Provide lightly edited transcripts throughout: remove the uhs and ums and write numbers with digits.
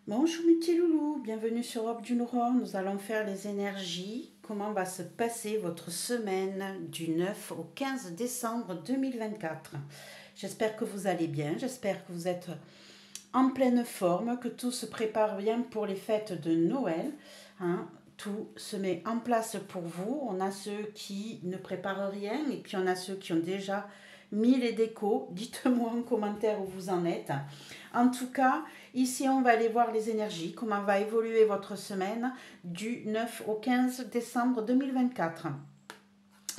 Bonjour mes petits loulous, bienvenue sur Orbe du Nord. Nous allons faire les énergies. Comment va se passer votre semaine du 9 au 15 décembre 2024. J'espère que vous allez bien, j'espère que vous êtes en pleine forme, que tout se prépare bien pour les fêtes de Noël. Hein. Tout se met en place pour vous. On a ceux qui ne préparent rien et puis on a ceux qui ont déjà mis les décos. Dites-moi en commentaire où vous en êtes. En tout cas, ici on va aller voir les énergies, comment va évoluer votre semaine du 9 au 15 décembre 2024.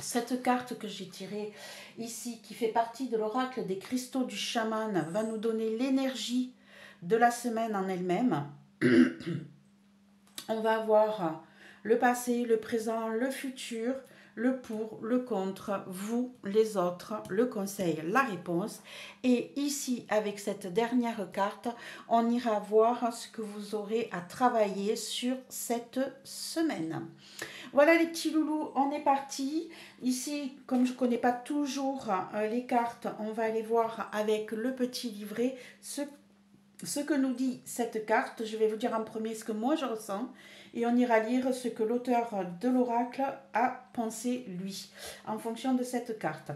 Cette carte que j'ai tirée ici, qui fait partie de l'oracle des cristaux du chaman, va nous donner l'énergie de la semaine en elle-même. On va avoir le passé, le présent, le futur, le pour, le contre, vous, les autres, le conseil, la réponse. Et ici, avec cette dernière carte, on ira voir ce que vous aurez à travailler sur cette semaine. Voilà les petits loulous, on est parti. Ici, comme je ne connais pas toujours les cartes, on va aller voir avec le petit livret ce que nous dit cette carte. Je vais vous dire en premier ce que moi je ressens et on ira lire ce que l'auteur de l'oracle a pensé lui en fonction de cette carte.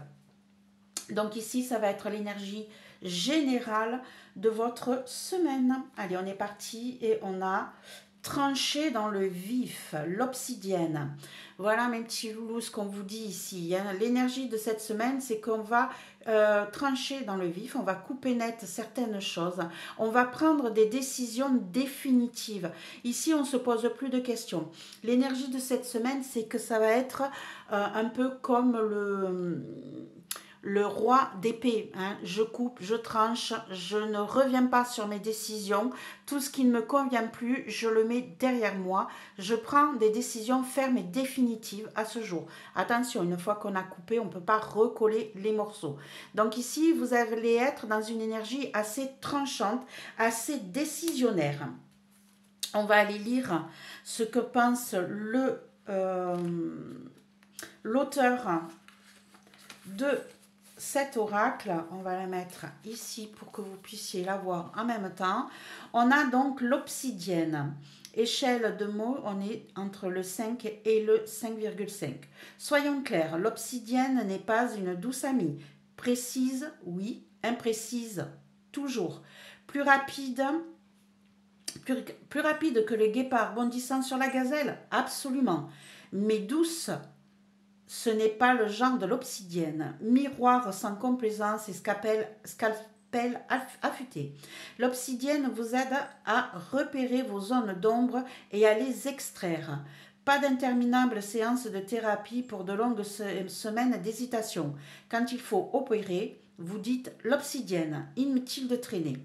Donc ici, ça va être l'énergie générale de votre semaine. Allez, on est parti et on a tranché dans le vif, l'obsidienne. Voilà mes petits loulous, ce qu'on vous dit ici. Hein. L'énergie de cette semaine, c'est qu'on va trancher dans le vif, on va couper net certaines choses, on va prendre des décisions définitives. Ici, on ne se pose plus de questions. L'énergie de cette semaine, c'est que ça va être un peu comme le roi d'épée, hein. Je coupe, je tranche, je ne reviens pas sur mes décisions. Tout ce qui ne me convient plus, je le mets derrière moi. Je prends des décisions fermes et définitives à ce jour. Attention, une fois qu'on a coupé, on ne peut pas recoller les morceaux. Donc ici, vous allez être dans une énergie assez tranchante, assez décisionnaire. On va aller lire ce que pense l'auteur de cet oracle. On va la mettre ici pour que vous puissiez la voir en même temps. On a donc l'obsidienne. Échelle de mots, on est entre le 5 et le 5,5. Soyons clairs, l'obsidienne n'est pas une douce amie. Précise, oui. Imprécise, toujours. Plus rapide, plus rapide que le guépard bondissant sur la gazelle, absolument. Mais douce, ce n'est pas le genre de l'obsidienne. Miroir sans complaisance et scalpel affûté. L'obsidienne vous aide à repérer vos zones d'ombre et à les extraire. Pas d'interminables séances de thérapie pour de longues semaines d'hésitation. Quand il faut opérer, vous dites l'obsidienne, inutile de traîner.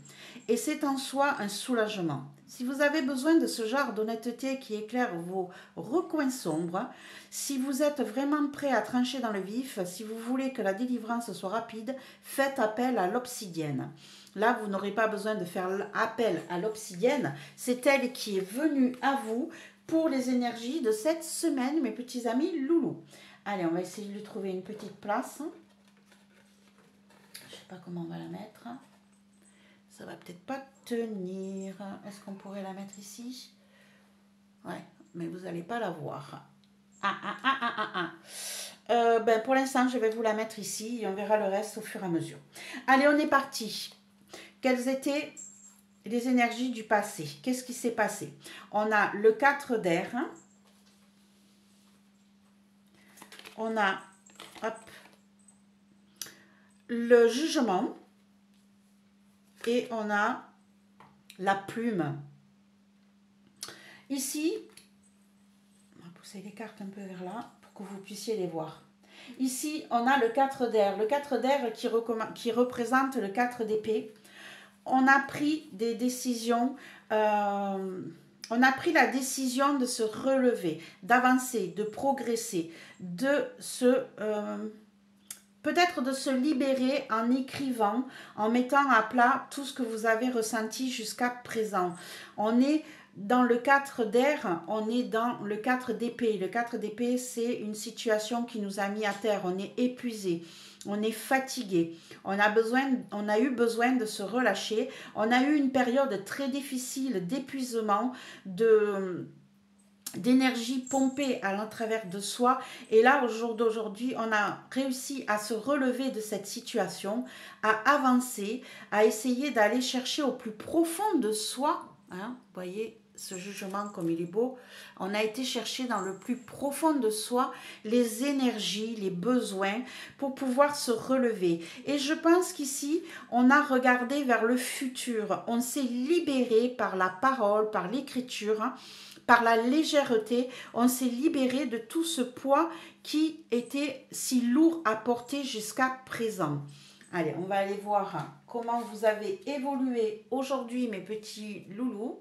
Et c'est en soi un soulagement. Si vous avez besoin de ce genre d'honnêteté qui éclaire vos recoins sombres, si vous êtes vraiment prêt à trancher dans le vif, si vous voulez que la délivrance soit rapide, faites appel à l'obsidienne. Là, vous n'aurez pas besoin de faire appel à l'obsidienne, c'est elle qui est venue à vous pour les énergies de cette semaine, mes petits amis loulous. Allez, on va essayer de lui trouver une petite place. Je ne sais pas comment on va la mettre. Ça va peut-être pas tenir. Est-ce qu'on pourrait la mettre ici? Ouais, mais vous n'allez pas la voir. Pour l'instant, je vais vous la mettre ici et on verra le reste au fur et à mesure. Allez, on est parti. Quelles étaient les énergies du passé? Qu'est-ce qui s'est passé? On a le 4 d'air. On a le jugement. Et on a la plume. Ici, on va pousser les cartes un peu vers là pour que vous puissiez les voir. Ici, on a le 4 d'air. Le 4 d'air qui représente le 4 d'épée. On a pris des décisions, on a pris la décision de se relever, d'avancer, de progresser, de se... peut-être de se libérer en écrivant, en mettant à plat tout ce que vous avez ressenti jusqu'à présent. On est Dans le 4 d'air, on est dans le 4 d'épée. Le 4 d'épée, c'est une situation qui nous a mis à terre. On est épuisé, on est fatigué. On a eu besoin de se relâcher. On a eu une période très difficile d'épuisement, d'énergie pompée à l'intérieur de soi. Et là, au jour d'aujourd'hui, on a réussi à se relever de cette situation, à avancer, à essayer d'aller chercher au plus profond de soi. Hein, vous voyez ce jugement comme il est beau. On a été chercher dans le plus profond de soi les énergies, les besoins pour pouvoir se relever. Et je pense qu'ici, on a regardé vers le futur. On s'est libéré par la parole, par l'écriture, hein, par la légèreté, on s'est libéré de tout ce poids qui était si lourd à porter jusqu'à présent. Allez, on va aller voir comment vous avez évolué aujourd'hui, mes petits loulous.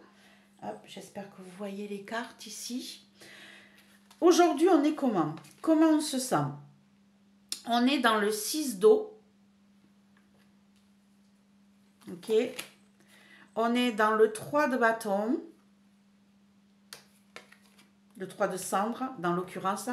Hop, j'espère que vous voyez les cartes ici. Aujourd'hui, on est comment? Comment on se sent? On est dans le 6 d'eau. Ok. On est dans le 3 de bâton. Le 3 de cendre, dans l'occurrence,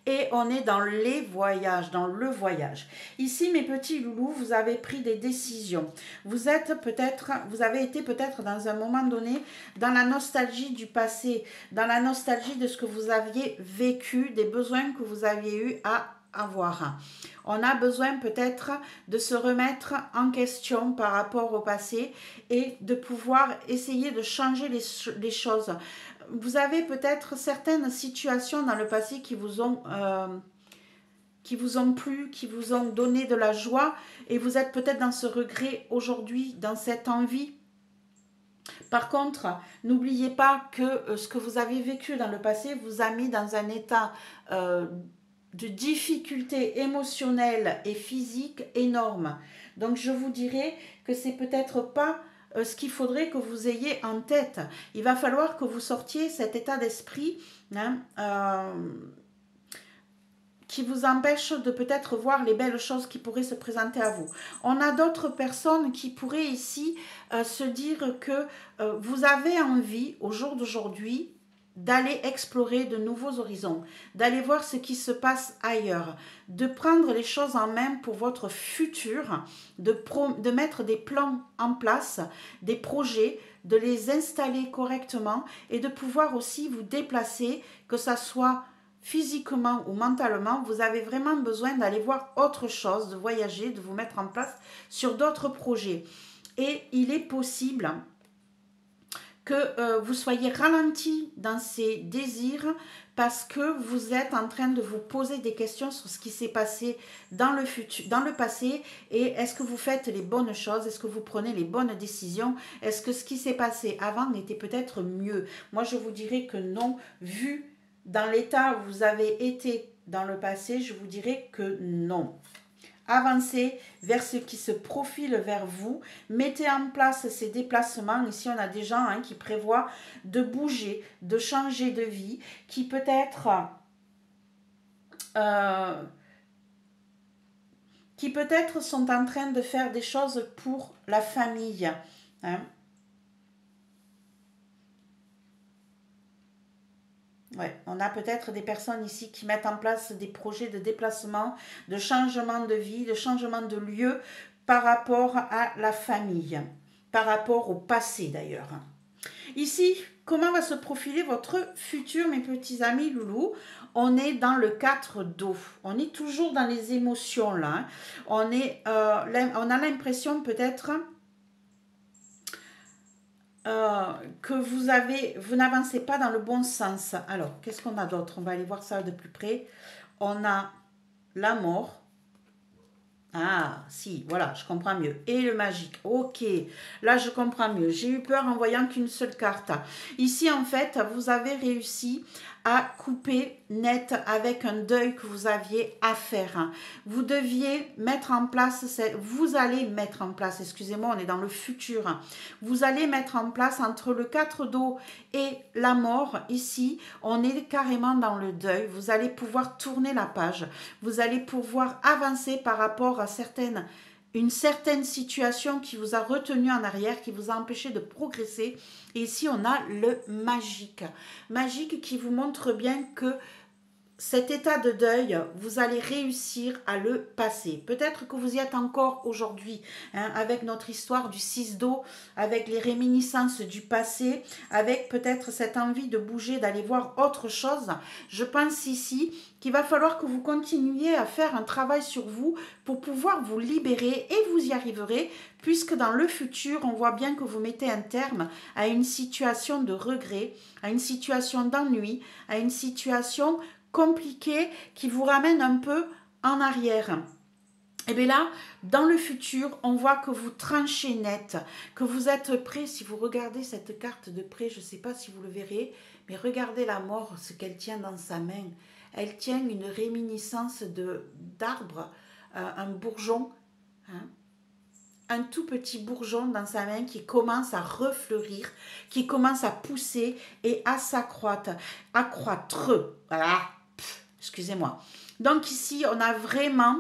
et on est dans les voyages, dans le voyage. Ici, mes petits loulous, vous avez pris des décisions. Vous avez été peut-être dans un moment donné dans la nostalgie du passé, dans la nostalgie de ce que vous aviez vécu, des besoins que vous aviez eu à avoir. On a besoin peut-être de se remettre en question par rapport au passé et de pouvoir essayer de changer les choses. Vous avez peut-être certaines situations dans le passé qui vous ont plu, qui vous ont donné de la joie et vous êtes peut-être dans ce regret aujourd'hui, dans cette envie. Par contre, n'oubliez pas que ce que vous avez vécu dans le passé vous a mis dans un état de difficulté émotionnelle et physique énorme. Donc je vous dirais que c'est peut-être pas ce qu'il faudrait que vous ayez en tête. Il va falloir que vous sortiez cet état d'esprit hein, qui vous empêche de peut-être voir les belles choses qui pourraient se présenter à vous. On a d'autres personnes qui pourraient ici se dire que vous avez envie, au jour d'aujourd'hui, d'aller explorer de nouveaux horizons, d'aller voir ce qui se passe ailleurs, de prendre les choses en main pour votre futur, de mettre des plans en place, des projets, de les installer correctement et de pouvoir aussi vous déplacer, que ça soit physiquement ou mentalement. Vous avez vraiment besoin d'aller voir autre chose, de voyager, de vous mettre en place sur d'autres projets. Et il est possible que vous soyez ralenti dans ces désirs parce que vous êtes en train de vous poser des questions sur ce qui s'est passé dans le futur, dans le passé, et est-ce que vous faites les bonnes choses, est-ce que vous prenez les bonnes décisions, est-ce que ce qui s'est passé avant n'était peut-être mieux? Moi, je vous dirais que non, vu dans l'état où vous avez été dans le passé, je vous dirais que non. Avancez vers ce qui se profile vers vous. Mettez en place ces déplacements. Ici, on a des gens qui prévoient de bouger, de changer de vie, qui peut-être sont en train de faire des choses pour la famille. Hein. Ouais, on a peut-être des personnes ici qui mettent en place des projets de déplacement, de changement de vie, de changement de lieu par rapport à la famille, par rapport au passé d'ailleurs. Ici, comment va se profiler votre futur, mes petits amis loulous? On est dans le 4 d'eau. On est toujours dans les émotions là. On a l'impression peut-être que vous n'avancez pas dans le bon sens. Alors, qu'est-ce qu'on a d'autre? On va aller voir ça de plus près. On a la mort. Ah, si, voilà, je comprends mieux. Et le magique. Ok, là, je comprends mieux. J'ai eu peur en voyant qu'une seule carte. Ici, en fait, vous avez réussi à couper net avec un deuil que vous aviez à faire. Vous deviez mettre en place, vous allez mettre en place, excusez-moi, on est dans le futur. Vous allez mettre en place entre le 4 d'eau et la mort. Ici, on est carrément dans le deuil. Vous allez pouvoir tourner la page. Vous allez pouvoir avancer par rapport à certaines une certaine situation qui vous a retenu en arrière, qui vous a empêché de progresser. Et ici, on a le magique. Magique qui vous montre bien que cet état de deuil, vous allez réussir à le passer. Peut-être que vous y êtes encore aujourd'hui, hein, avec notre histoire du 6 d'eau, avec les réminiscences du passé, avec peut-être cette envie de bouger, d'aller voir autre chose. Je pense ici qu'il va falloir que vous continuiez à faire un travail sur vous pour pouvoir vous libérer, et vous y arriverez, puisque dans le futur, on voit bien que vous mettez un terme à une situation de regret, à une situation d'ennui, à une situation compliqué qui vous ramène un peu en arrière. Et bien là, dans le futur, on voit que vous tranchez net, que vous êtes prêt. Si vous regardez cette carte de près, je ne sais pas si vous le verrez, mais regardez la mort, ce qu'elle tient dans sa main. Elle tient une réminiscence d'arbre, un bourgeon, hein, un tout petit bourgeon dans sa main qui commence à refleurir, qui commence à pousser et à s'accroître. Voilà. Excusez-moi. Donc ici, on a vraiment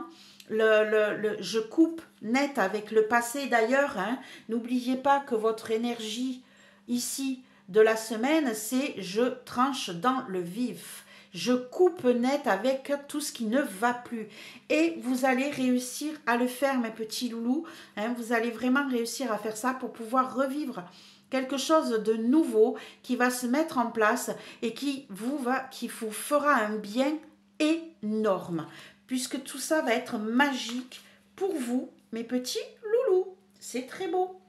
je coupe net avec le passé. D'ailleurs, hein, n'oubliez pas que votre énergie ici de la semaine, c'est je tranche dans le vif. Je coupe net avec tout ce qui ne va plus. Et vous allez réussir à le faire, mes petits loulous. Hein, vous allez vraiment réussir à faire ça pour pouvoir revivre quelque chose de nouveau qui va se mettre en place et qui vous fera un bien énorme, puisque tout ça va être magique pour vous, mes petits loulous. C'est très beau.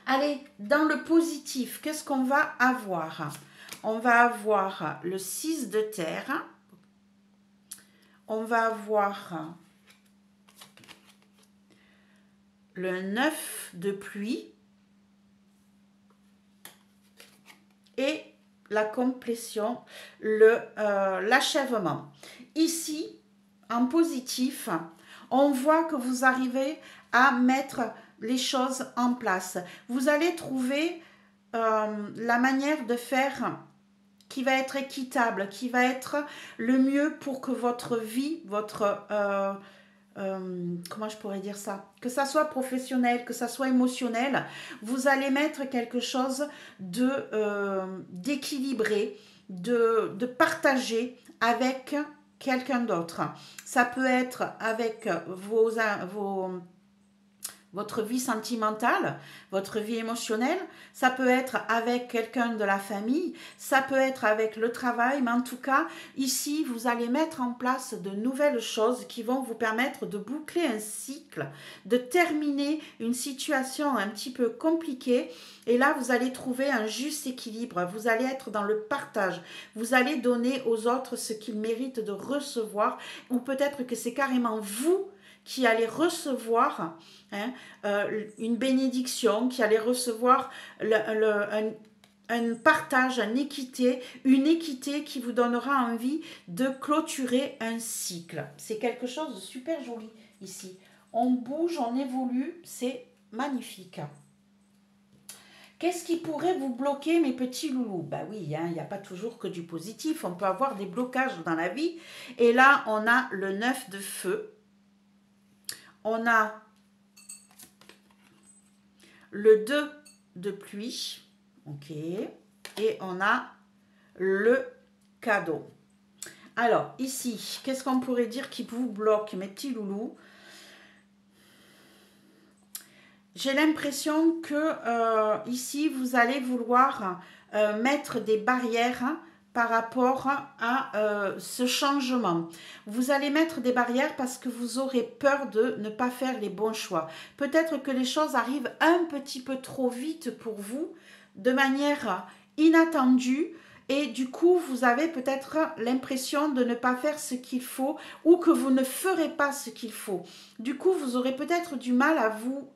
Allez, dans le positif, qu'est-ce qu'on va avoir? On va avoir le 6 de terre. On va avoir le 9 de pluie. Et la complétion, l'achèvement. Ici, en positif, on voit que vous arrivez à mettre les choses en place. Vous allez trouver la manière de faire qui va être équitable, qui va être le mieux pour que votre vie, comment je pourrais dire ça, que ça soit professionnel, que ça soit émotionnel, vous allez mettre quelque chose d'équilibré, de partagé avec quelqu'un d'autre. Ça peut être avec votre vie sentimentale, votre vie émotionnelle, ça peut être avec quelqu'un de la famille, ça peut être avec le travail, mais en tout cas, ici, vous allez mettre en place de nouvelles choses qui vont vous permettre de boucler un cycle, de terminer une situation un petit peu compliquée, et là, vous allez trouver un juste équilibre, vous allez être dans le partage, vous allez donner aux autres ce qu'ils méritent de recevoir, ou peut-être que c'est carrément vous qui allez recevoir une bénédiction, qui allait recevoir un partage, une équité qui vous donnera envie de clôturer un cycle. C'est quelque chose de super joli ici. On bouge, on évolue, c'est magnifique. Qu'est-ce qui pourrait vous bloquer, mes petits loulous? Ben oui, il n'y a pas toujours que du positif, on peut avoir des blocages dans la vie. Et là, on a le 9 de feu. On a le 2 de pluie, ok, et on a le cadeau. Alors, ici, qu'est-ce qu'on pourrait dire qui vous bloque, mes petits loulous? J'ai l'impression que ici, vous allez vouloir mettre des barrières par rapport à ce changement. Vous allez mettre des barrières parce que vous aurez peur de ne pas faire les bons choix. Peut-être que les choses arrivent un petit peu trop vite pour vous, de manière inattendue, et du coup, vous avez peut-être l'impression de ne pas faire ce qu'il faut ou que vous ne ferez pas ce qu'il faut. Du coup, vous aurez peut-être du mal à vous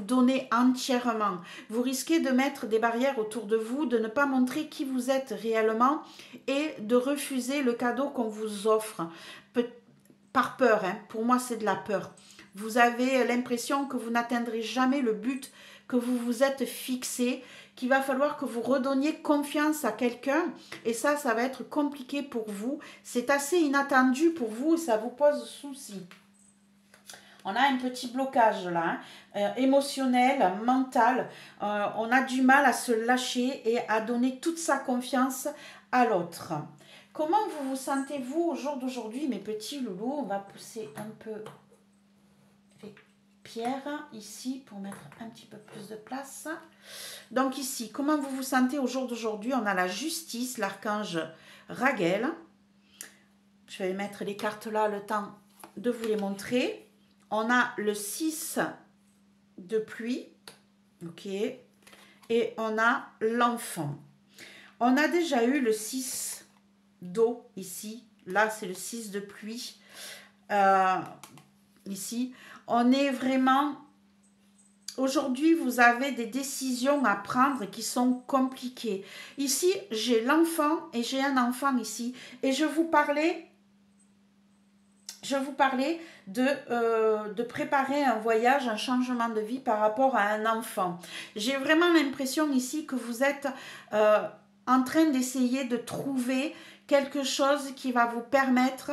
donner entièrement. Vous risquez de mettre des barrières autour de vous, de ne pas montrer qui vous êtes réellement et de refuser le cadeau qu'on vous offre. Par peur, hein. Pour moi, c'est de la peur. Vous avez l'impression que vous n'atteindrez jamais le but que vous vous êtes fixé, qu'il va falloir que vous redonniez confiance à quelqu'un, et ça va être compliqué pour vous. C'est assez inattendu pour vous et ça vous pose souci. On a un petit blocage là, hein, émotionnel, mental. On a du mal à se lâcher et à donner toute sa confiance à l'autre. Comment vous vous sentez-vous au jour d'aujourd'hui, mes petits loulous? On va pousser un peu les pierres ici pour mettre un petit peu plus de place. Donc ici, comment vous vous sentez au jour d'aujourd'hui? On a la justice, l'archange Raguel. Je vais mettre les cartes là, le temps de vous les montrer. On a le 6 de pluie. Ok. Et on a l'enfant. On a déjà eu le 6 d'eau ici. Là, c'est le 6 de pluie. Ici, on est vraiment... Aujourd'hui, vous avez des décisions à prendre qui sont compliquées. Ici, j'ai l'enfant et j'ai un enfant ici. Et je vous parlais de préparer un voyage, un changement de vie par rapport à un enfant. J'ai vraiment l'impression ici que vous êtes en train d'essayer de trouver quelque chose qui va vous permettre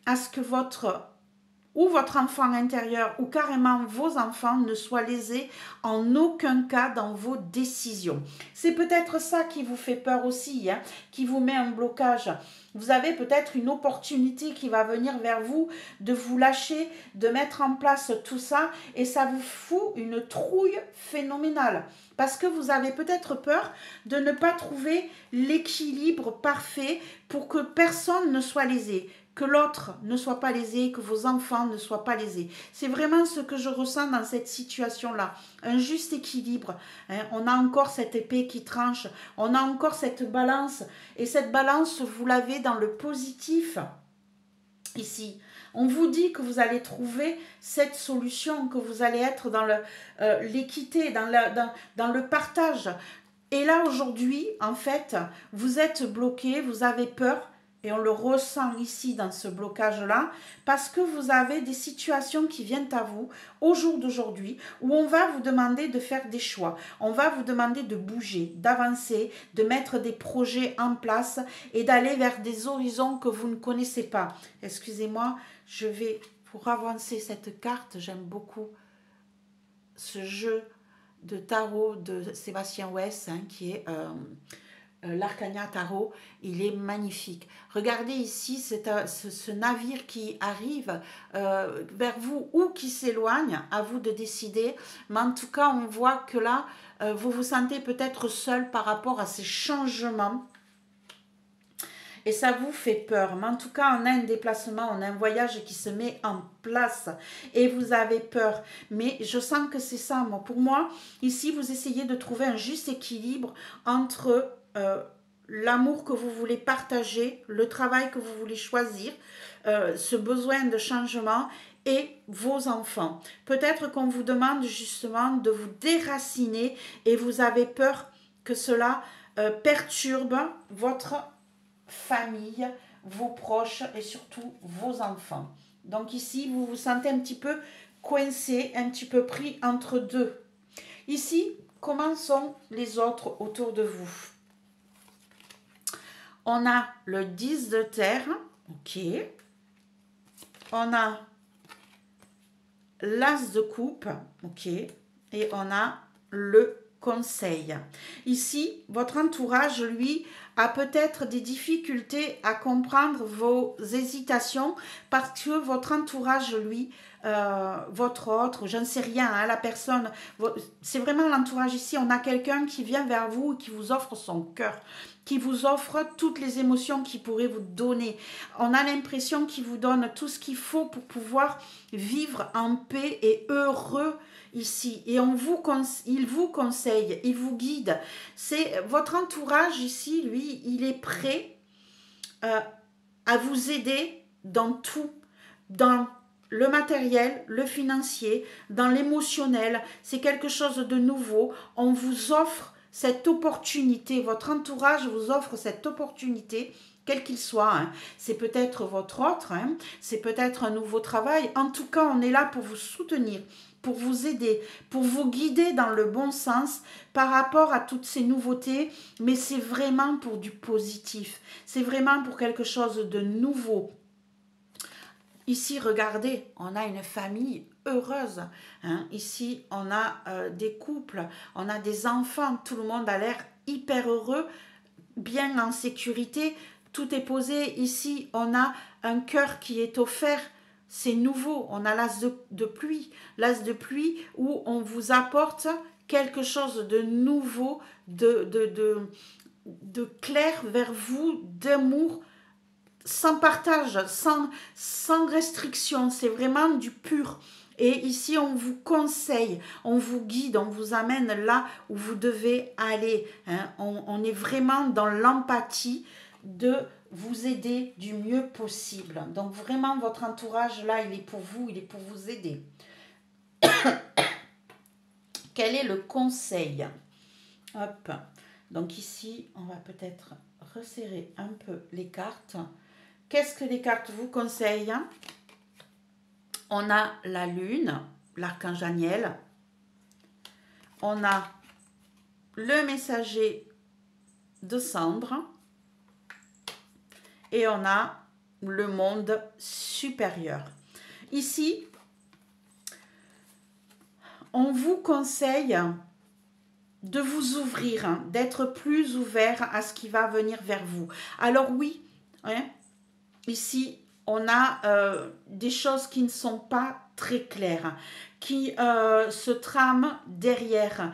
à ce que votre enfant intérieur ou carrément vos enfants ne soient lésés en aucun cas dans vos décisions. C'est peut-être ça qui vous fait peur aussi, hein, qui vous met un blocage. Vous avez peut-être une opportunité qui va venir vers vous, de vous lâcher, de mettre en place tout ça et ça vous fout une trouille phénoménale. Parce que vous avez peut-être peur de ne pas trouver l'équilibre parfait pour que personne ne soit lésé, que l'autre ne soit pas lésé, que vos enfants ne soient pas lésés. C'est vraiment ce que je ressens dans cette situation-là. Un juste équilibre. Hein. On a encore cette épée qui tranche. On a encore cette balance. Et cette balance, vous l'avez dans le positif. Ici, on vous dit que vous allez trouver cette solution, que vous allez être dans l'équité, dans le partage. Et là, aujourd'hui, en fait, vous êtes bloqué, vous avez peur. Et on le ressent ici dans ce blocage-là, parce que vous avez des situations qui viennent à vous au jour d'aujourd'hui, où on va vous demander de faire des choix. On va vous demander de bouger, d'avancer, de mettre des projets en place et d'aller vers des horizons que vous ne connaissez pas. Excusez-moi, je vais, pour avancer cette carte, j'aime beaucoup ce jeu de tarot de Sébastien West, hein, qui est... l'Arcana Tarot, il est magnifique. Regardez ici ce navire qui arrive vers vous ou qui s'éloigne, à vous de décider. Mais en tout cas, on voit que là, vous vous sentez peut-être seul par rapport à ces changements. Et ça vous fait peur. Mais en tout cas, on a un déplacement, on a un voyage qui se met en place. Et vous avez peur. Mais je sens que c'est ça, moi. Pour moi, ici, vous essayez de trouver un juste équilibre entre... l'amour que vous voulez partager, le travail que vous voulez choisir, ce besoin de changement et vos enfants. Peut-être qu'on vous demande justement de vous déraciner et vous avez peur que cela perturbe votre famille, vos proches et surtout vos enfants. Donc ici, vous vous sentez un petit peu coincé, un petit peu pris entre deux. Ici, comment sont les autres autour de vous ? On a le 10 de terre, ok. On a l'as de coupe, ok. Et on a le conseil. Ici, votre entourage, lui, a peut-être des difficultés à comprendre vos hésitations parce que votre entourage, lui, votre autre, je ne sais rien, hein, la personne, c'est vraiment l'entourage ici. On a quelqu'un qui vient vers vous et qui vous offre son cœur, qui vous offre toutes les émotions qu'il pourrait vous donner. On a l'impression qu'il vous donne tout ce qu'il faut pour pouvoir vivre en paix et heureux ici. Et il vous conseille, il vous guide. C'est votre entourage ici, lui, il est prêt à vous aider dans tout, dans le matériel, le financier, dans l'émotionnel. C'est quelque chose de nouveau. On vous offre cette opportunité, votre entourage vous offre cette opportunité, quel qu'il soit. Hein. C'est peut-être votre autre, hein. C'est peut-être un nouveau travail. En tout cas, on est là pour vous soutenir, pour vous aider, pour vous guider dans le bon sens par rapport à toutes ces nouveautés, mais c'est vraiment pour du positif. C'est vraiment pour quelque chose de nouveau. Ici, regardez, on a une famille heureuse. Hein. Ici, on a des couples, on a des enfants. Tout le monde a l'air hyper heureux, bien en sécurité. Tout est posé. Ici, on a un cœur qui est offert. C'est nouveau. On a l'as de pluie. L'as de pluie où on vous apporte quelque chose de nouveau, de clair vers vous, d'amour, sans partage, sans restriction. C'est vraiment du pur. Et ici, on vous conseille, on vous guide, on vous amène là où vous devez aller. Hein. On est vraiment dans l'empathie de vous aider du mieux possible. Donc vraiment, votre entourage, là, il est pour vous, il est pour vous aider. Quel est le conseil? Hop. Donc ici, on va peut-être resserrer un peu les cartes. Qu'est-ce que les cartes vous conseillent? On a la lune, l'archange Aniel. On a le messager de cendre. Et on a le monde supérieur. Ici, on vous conseille de vous ouvrir, hein, d'être plus ouvert à ce qui va venir vers vous. Alors oui, hein, ici, on a des choses qui ne sont pas très claires, qui se trament derrière.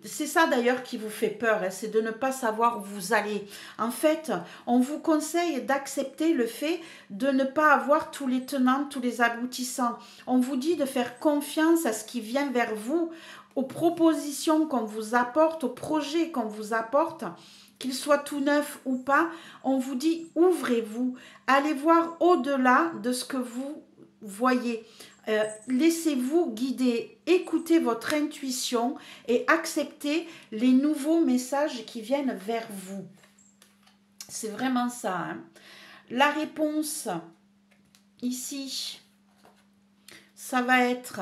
C'est ça d'ailleurs qui vous fait peur, hein, c'est de ne pas savoir où vous allez. En fait, on vous conseille d'accepter le fait de ne pas avoir tous les tenants, tous les aboutissants. On vous dit de faire confiance à ce qui vient vers vous, aux propositions qu'on vous apporte, aux projets qu'on vous apporte, qu'ils soient tout neufs ou pas. On vous dit ouvrez-vous, allez voir au-delà de ce que vous voyez. Laissez-vous guider, écoutez votre intuition et acceptez les nouveaux messages qui viennent vers vous. C'est vraiment ça. Hein. La réponse ici, ça va être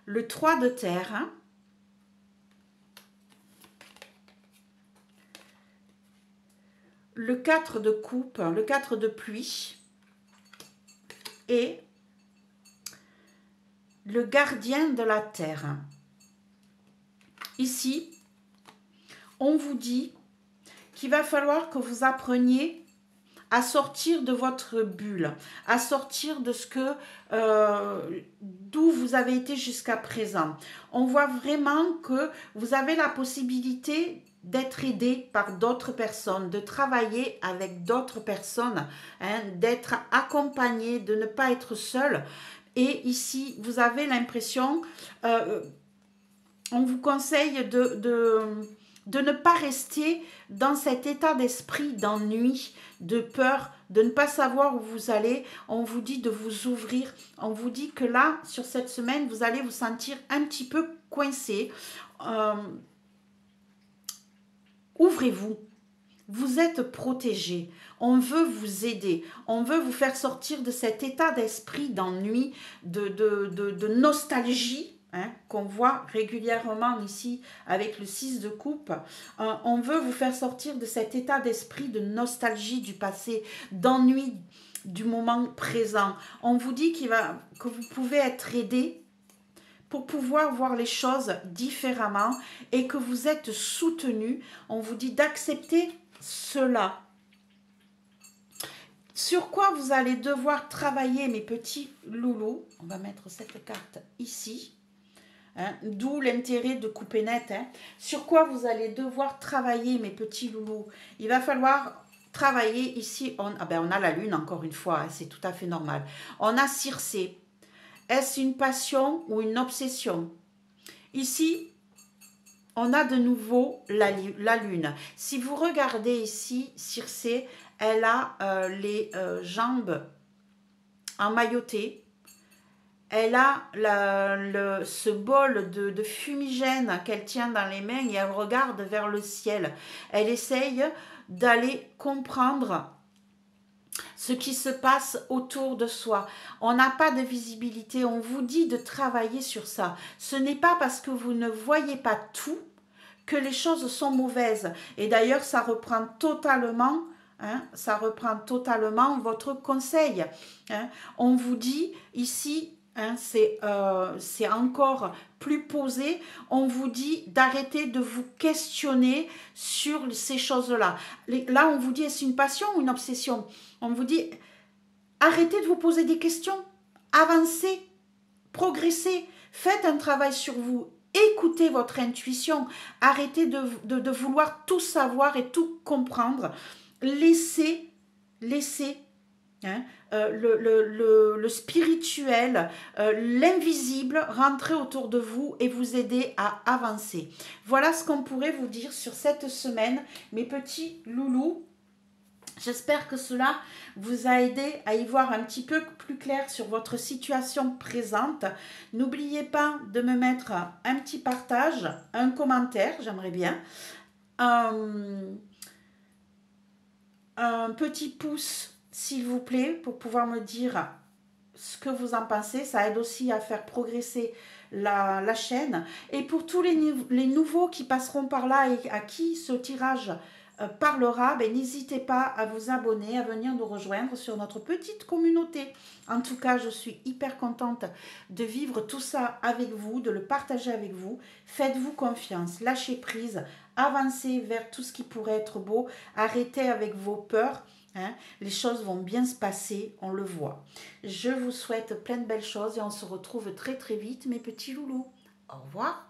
le 3 de terre, hein. Le 4 de coupe, le 4 de pluie et le gardien de la terre. Ici, on vous dit qu'il va falloir que vous appreniez à sortir de votre bulle, à sortir de ce que d'où vous avez été jusqu'à présent. On voit vraiment que vous avez la possibilité d'être aidé par d'autres personnes, de travailler avec d'autres personnes, hein, d'être accompagné, de ne pas être seul. Et ici, vous avez l'impression, on vous conseille de ne pas rester dans cet état d'esprit d'ennui, de peur, de ne pas savoir où vous allez. On vous dit de vous ouvrir. On vous dit que là, sur cette semaine, vous allez vous sentir un petit peu coincé. Ouvrez-vous. Vous êtes protégé. On veut vous aider. On veut vous faire sortir de cet état d'esprit d'ennui, de nostalgie, hein, qu'on voit régulièrement ici avec le 6 de coupe. On veut vous faire sortir de cet état d'esprit de nostalgie du passé, d'ennui du moment présent. On vous dit que vous pouvez être aidé pour pouvoir voir les choses différemment et que vous êtes soutenu. On vous dit d'accepter cela. Sur quoi vous allez devoir travailler, mes petits loulous? On va mettre cette carte ici. Hein, d'où l'intérêt de couper net. Hein. Sur quoi vous allez devoir travailler, mes petits loulous? Il va falloir travailler ici. On a la lune, encore une fois. Hein, c'est tout à fait normal. On a Circé. Est-ce une passion ou une obsession? Ici, on a de nouveau la lune. Si vous regardez ici, Circé, elle a les jambes emmaillotées. Elle a ce bol de fumigène qu'elle tient dans les mains et elle regarde vers le ciel. Elle essaye d'aller comprendre ce qui se passe autour de soi. On n'a pas de visibilité, on vous dit de travailler sur ça. Ce n'est pas parce que vous ne voyez pas tout que les choses sont mauvaises. Et d'ailleurs, ça reprend totalement hein, ça reprend totalement votre conseil. Hein. On vous dit ici, hein, c'est encore plus posé, on vous dit d'arrêter de vous questionner sur ces choses-là. Là, on vous dit, est-ce une passion ou une obsession? On vous dit, arrêtez de vous poser des questions, avancez, progressez, faites un travail sur vous. Écoutez votre intuition, arrêtez de vouloir tout savoir et tout comprendre. Laissez hein, le spirituel, l'invisible rentrer autour de vous et vous aider à avancer. Voilà ce qu'on pourrait vous dire sur cette semaine, mes petits loulous. J'espère que cela vous a aidé à y voir un petit peu plus clair sur votre situation présente. N'oubliez pas de me mettre un petit partage, un commentaire, j'aimerais bien. Un petit pouce, s'il vous plaît, pour pouvoir me dire ce que vous en pensez. Ça aide aussi à faire progresser la chaîne. Et pour tous les nouveaux qui passeront par là et à qui ce tirage parlera, ben, n'hésitez pas à vous abonner, à venir nous rejoindre sur notre petite communauté. En tout cas, je suis hyper contente de vivre tout ça avec vous, de le partager avec vous. Faites-vous confiance, lâchez prise, avancez vers tout ce qui pourrait être beau, arrêtez avec vos peurs. Hein, les choses vont bien se passer, on le voit. Je vous souhaite plein de belles choses et on se retrouve très très vite, mes petits loulous. Au revoir.